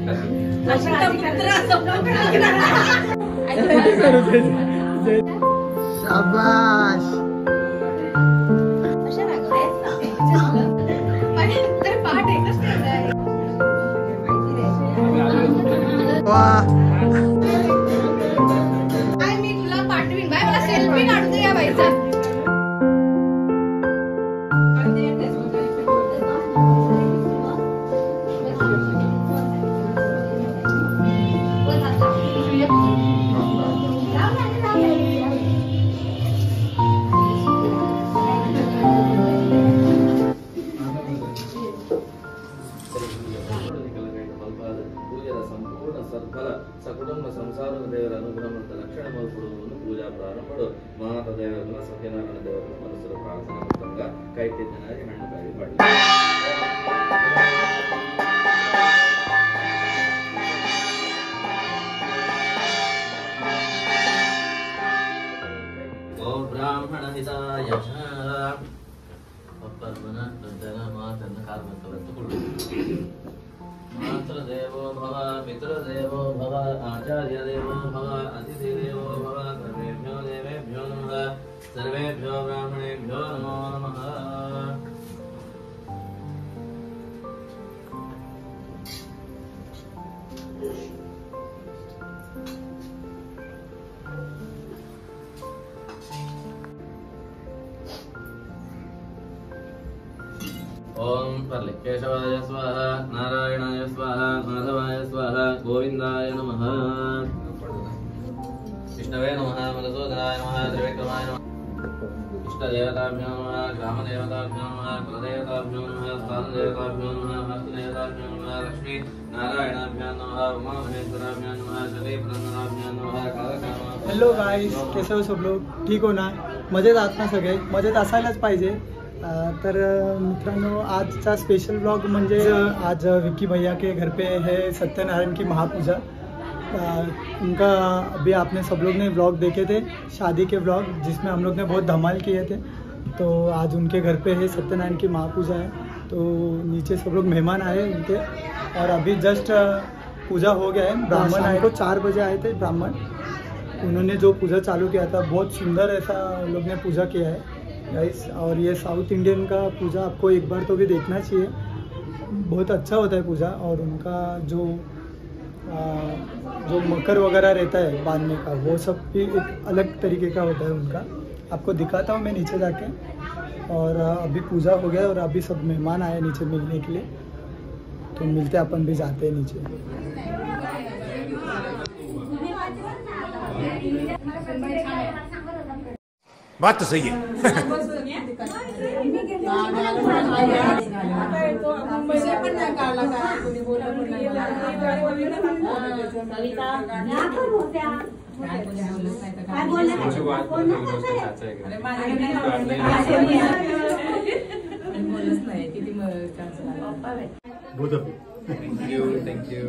शाबाश. मी तुला पाठवीन बाय. मला सेल्फी काढून दे या बाईचा. సకుటుంబ సంసార దేవర అనుగ్రహమంత లక్షణ మల్పుడు పూజా ప్రారంభుడు మాత దేవతల సత్యనారాయణ దేవతల మనసుల ప్రార్థన మొత్తంగా కైత్యనారి హಣ್ಣకాయ పడి ఓ బ్రాహ్మణ హితాయ పర్వన దండన మాతన్న కార్మతవత్తు मातृदेवो भव पितृदेवो भव आचार्यदेवो भव अतिथिदेवो भव सर्वेभ्यो देवेभ्यो नमः सर्वेभ्यो ब्राह्मणेभ्यो नमो नमः. ओम परले केशवाय स्वाहा नारायणाय स्वाहा माधवाय स्वाहा गोविंदाय नमः विष्णवे नमः मधुसूदनाय नमः त्रिविक्रमाय नमः इष्टदेवताभ्यो नमः ग्रामदेवताभ्यो नमः कुलदेवताभ्यो नमः स्थानदेवताभ्यो नमः हस्तदेवताभ्यो नमः लक्ष्मी नारायणाभ्यो नमः उमामहेश्वराभ्यो नमः शक्तिप्रसन्नाभ्यो नमः कालकामा. हेलो गाइस, कैसे हो सब लोग? ठीक हो ना? मजेत आहात ना सगळे? मजेत असायलाच पाहिजे. तर मित्रांनो, आजचा स्पेशल व्लॉग म्हणजे आज विक्की भैया के घर पे है सत्यनारायण की महापूजा. उनका अभी आपने सब लोग ने व्लॉग देखे थे, शादी के व्लॉग, जिसमें हम लोग ने बहुत धमाल किए थे. तो आज उनके घर पे है सत्यनारायण की महापूजा है. तो नीचे सब लोग मेहमान आए उनके, और अभी जस्ट पूजा हो गया है. ब्राह्मण आए को 4 बजे आए थे ब्राह्मण. उन्होंने जो पूजा चालू किया था, बहुत सुंदर ऐसा लोग ने पूजा किया है गाइस. और ये साउथ इंडियन का पूजा आपको एक बार तो भी देखना चाहिए. बहुत अच्छा होता है पूजा. और उनका जो मकर वगैरह रहता है बांधने का, वो सब भी एक अलग तरीके का होता है उनका. आपको दिखाता हूँ मैं नीचे जाके. और अभी पूजा हो गया और अभी सब मेहमान आए नीचे मिलने के लिए. तो मिलते अपन भी जाते हैं नीचे. बात तो सही है. Thank you.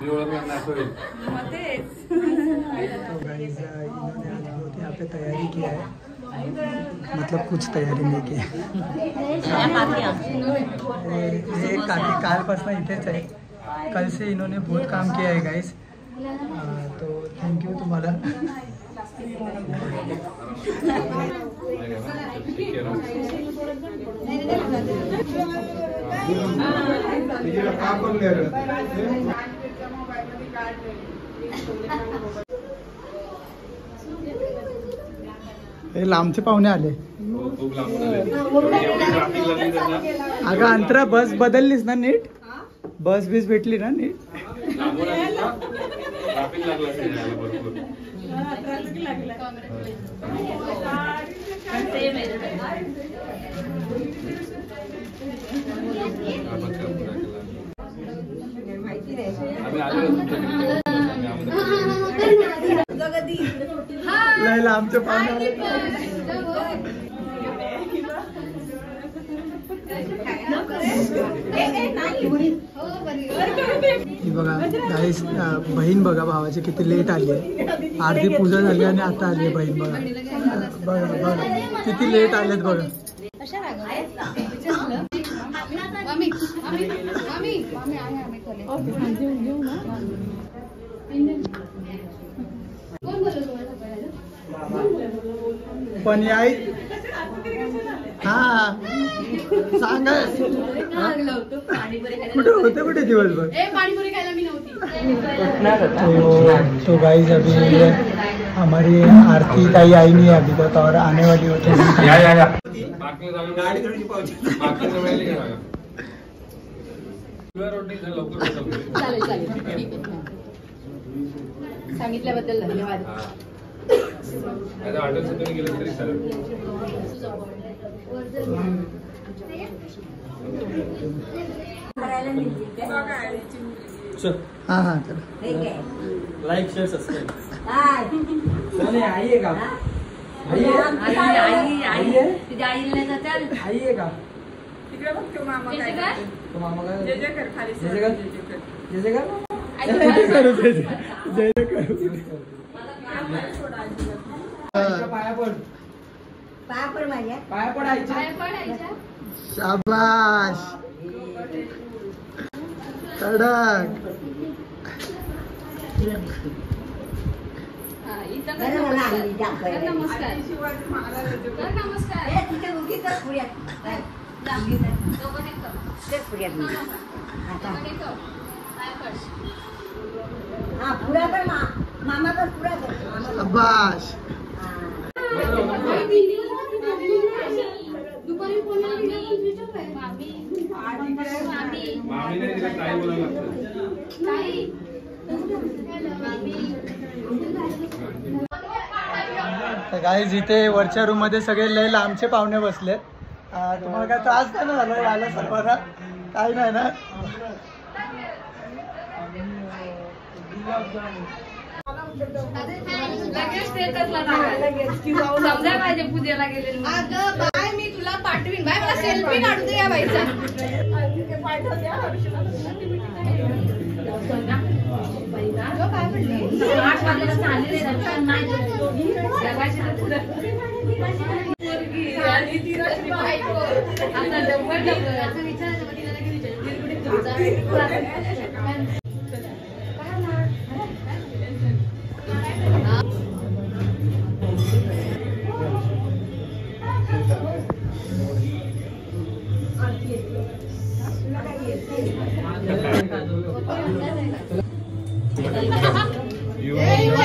तो गाइस, इन्होंने आज बहुत यहाँ पे तैयारी किया है. मतलब कुछ तयारी नाही की. हे काकी कालपासून इथेच आहे. कल से इन्होंने बहुत काम किया है गाइस. तो थैंक यू तुम्हाला. हे लांबचे पाहुणे आले. अगं अंतरा बस बदललीस ना नीट? बस बीस भेटली ना नीट? लय लांबचे पाहुणे आले. बघा गाईस, बहीण बघा भावाची किती लेट आली आहे. आरती पूजा झाली आणि आता आली आहे बहीण. बघा बघा बघा किती लेट आलेत बघा. आम्ही आहे आम्ही खोले. कोण बोललो तुम्हाला सगळ्यांना? पण आई हा सांगा कुठे होते कुठे दिवसभर. पाणीपुरी खायला मी नव्हती. तो गाइस अभी हमारी आरती ताई आई नहीं है अभी तक और आने वाली होती है. चालेल चालेल ठीक आहे. सांगितल्याबद्दल धन्यवाद. हाँ हाँ चलो लाइक शेयर सब्सक्राइब. आइए का आइए का शाबाश कडक. नमस्कार. शाबाश. दुपारी गाईज इथे वरच्या रूम मध्ये सगळे लय लांबचे पाहुणे बसले. तुम्हाला काय त्रास नाही ना झाला यायला सर्वांना? काही नाही ना. समजा पाहिजे पूजेला गेले. अगं बाय मी तुला पाठवीन. बाय मला सेल्फी काढून दे या बाईचा.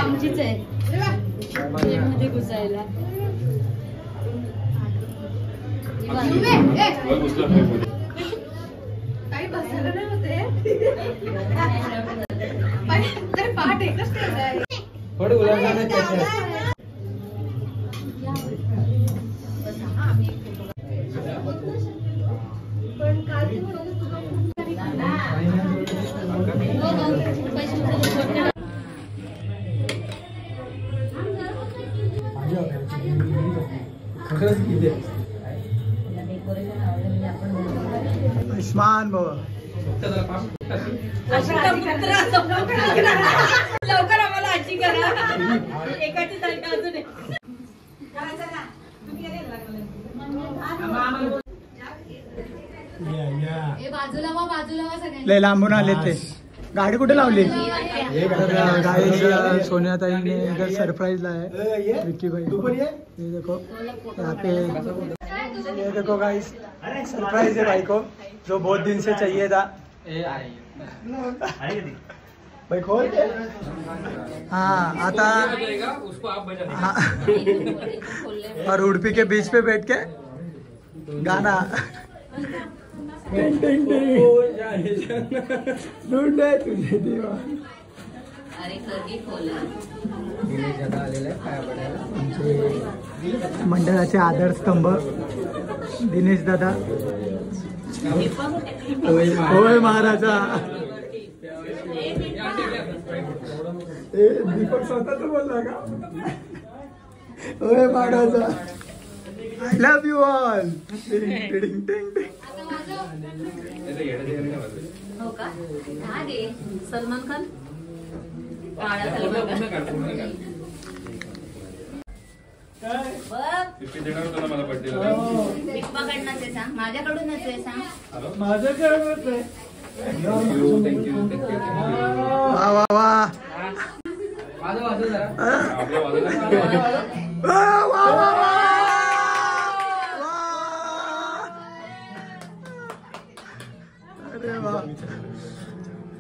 आमचीच आहे मध्ये घुसायला. काही बसायला नाही होते. पाठ एकच आयुष्मान बाबा. लवकर आम्हाला आजी करा. एकाची तारीख अजून आहे. बाजूला सगळ्यांनी लय लांबून आले ते. गाडी कुठे लावली? गाइस सोनियाताईने इधर सरप्राइज लाया है विक्की भाई को. ये देखो यहाँ पे, ये देखो गाइस सरप्राइज है भाई को जो बहुत दिन से चाहिए था. भाई खोल. हाँ आता हाँ. और उड़पी के बीच पे बैठ के गाना ढूंढे तुझे दीवाना. मंडळाचे आधारस्तंभ दिनेश दादा. होय महाराजा. दीपक स्वतः तो बोलला का? होय महाराजा. I love you all. हो का? सलमान खान देणार होता ना मला बर्थडे बिप्पाकडनंच आहे सांग, माझ्याकडूनच आहे सांग. माझ्याकडूनच आहे. थँक्यू वा वा वा माझं वाजव जरा. आपल्या वाजवला वा वा वा वा. अरे वा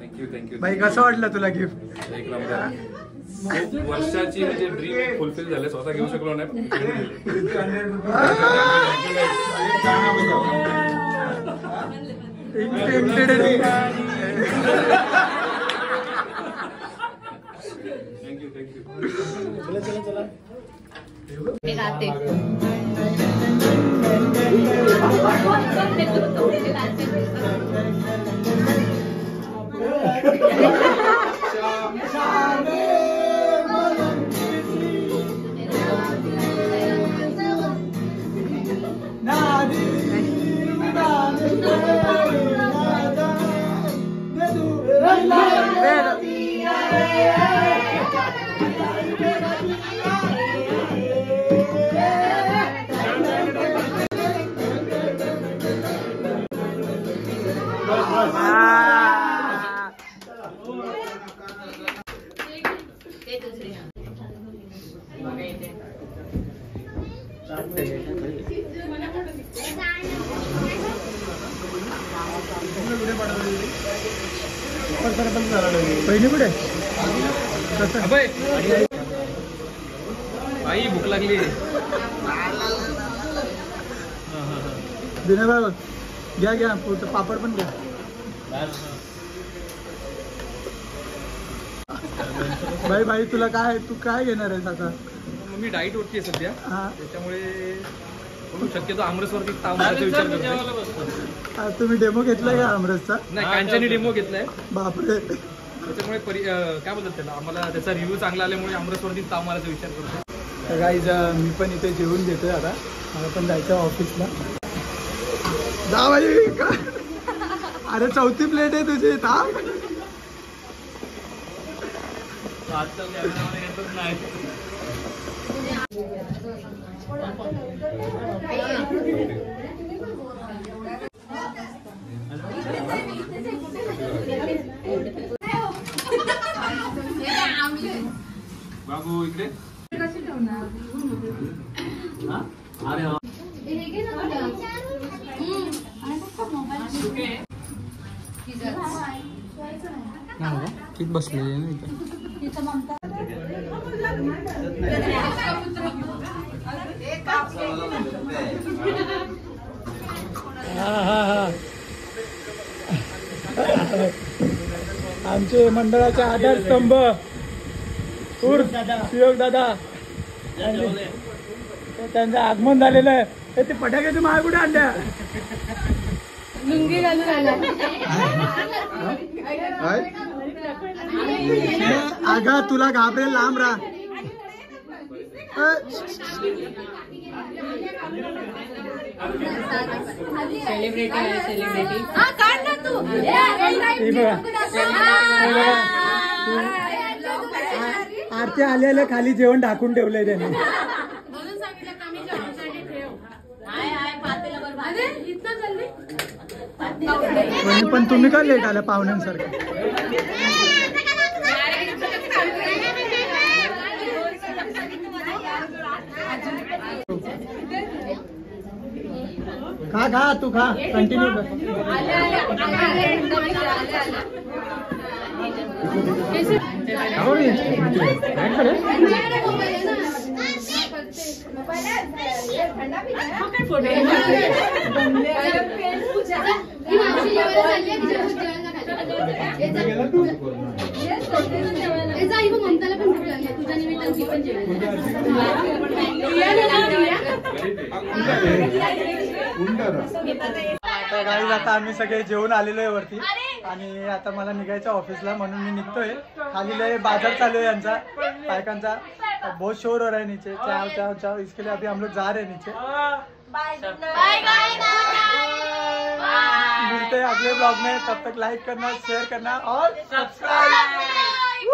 थँक्यू भाई कसं वाटलं तुला गिफ्ट? एक नंबर. वर्षाची म्हणजे ड्रीम फुलफिल झाले, स्वतः घेऊ शकलो नाही. थँक्यू मी गाते. पहिली कुठे आई भूक लागली. दिने भाई घ्या घ्या पुढचं पापड पण घ्या. भाई भाई तुला काय, तू काय घेणार आहेस आता? मी डाईट वरती आहे सध्या, हा त्याच्यामुळे शक्यतो आमरसवरती ताव मारायचा विचार करतोय. तुम्ही डेमो घेतलाय का आमरसचा? नाही, कांच्याने डेमो घेतलाय. बापरे. त्याच्यामुळे काय बोलतात त्याला, आम्हाला त्याचा रिव्ह्यू चांगला आल्यामुळे आमरसवरती ताव मारायचा विचार करतो. गाईज मी पण इथे जेवून घेतोय आता, मला पण जायचं ऑफिसला. जा भाई. अरे 4थी प्लेट आहे तुझी. थांब. नाही बाबू इकडे. किती बसलेले ना आमचे मंडळाचे आधारस्तंभ शिवक दादा, त्यांचं आगमन झालेलं आहे. ते फटाक्याचे माळ कुठे आणल्या? लुंगी घालून आला. आगा तुला घाबरेल, लांब राहा. सेलिब्रिटी आहे, सेलिब्रिटी. हा काढ ना तू. आरती आलेले खाली जेवण ढाकून ठेवलंय त्यांनी. म्हणून सांगितलं का मी जेवणासाठी ठेव. हाय हाय पातेला बरोबर. अरे इतकं जल्दी. पण तुम्ही का लेट आल्या पाहुण्यांसारखं? खा खा तू खा, कंटिन्यू कर. ममताला पण भूक लागली, तुझ्या निमित्तानं ती पण जेवण. आता आम्ही सगळे जेवून आलेलो आहे वरती, आणि आता मला निघायचं ऑफिसला, म्हणून मी निघतोय. खाली बाजार चालू है यांचा, बायकांचा. बहुत शोर हो रहा है नीचे. चाव चाव चाव, इसके लिए अभी हम लोग जा रहे हैं नीचे. मिलते हैं अगले ब्लॉग में. तब तक लाइक करना, शेयर करना और सब्सक्राइब.